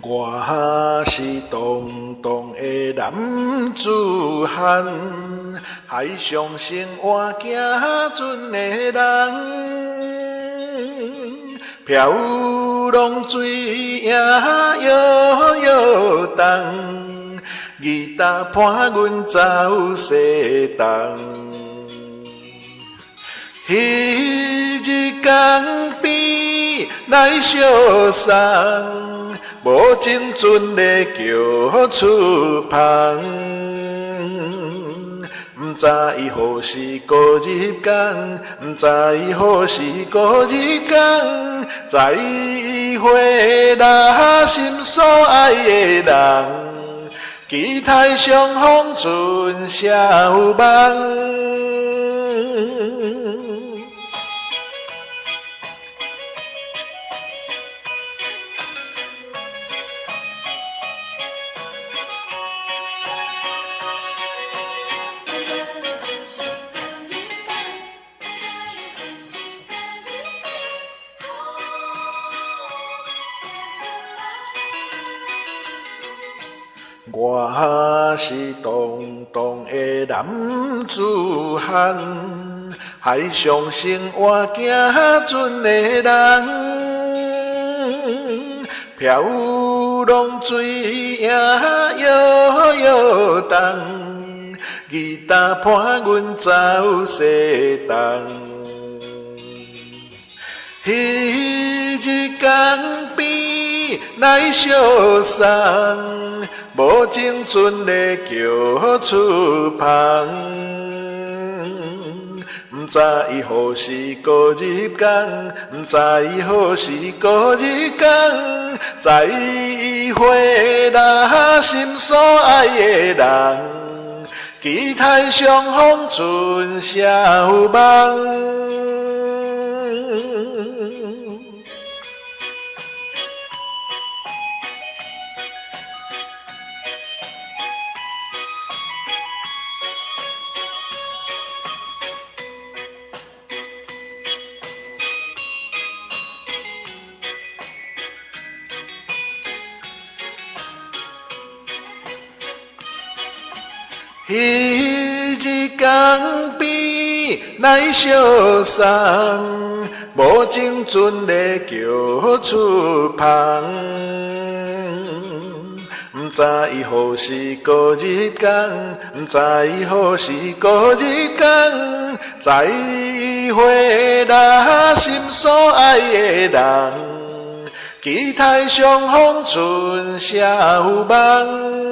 我是东东的男子汉，海上生活行船的人，飘浪水影摇摇动，吉他伴阮走西东。彼日江边来相送，无情阵的叫出旁。不知伊何时过日工，不知伊何时过日工，再会那心所爱的人，期待相逢春宵梦。我是东东的男子汉，海上生活行船的人，飘浪水影摇摇动，吉他伴阮走西东。彼日江边来相送，无情阵的叫出旁。不知伊何时过日工，不知伊何时过日工，再会那心所爱的人，期待相逢春宵梦。彼日江边来相送，无情阵的叫出旁。不知伊何时过日工，不知伊何时过日工，再会那心所爱的人，期待相逢春宵梦。